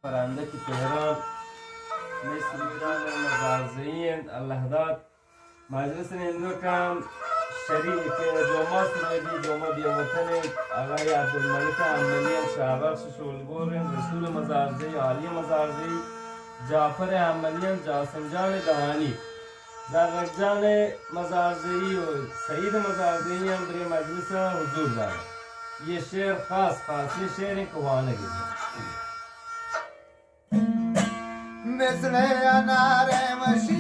فرندک تهران مثل میران مزارزین الله داد مجلس هندو کم شریک دوما سرودی دوما بیوطن آقای عبدالملک عملیان شهربخش شولگورن رسول مزارزی عالی مزارزی جعفر عملیان جاسم جان دوانی زرق جان مزارزی و سعید مزارزی هم بری مجلس حضور دارد. یہ شعر خاص یہ شعر کوانه گیدیم مثل انار مشی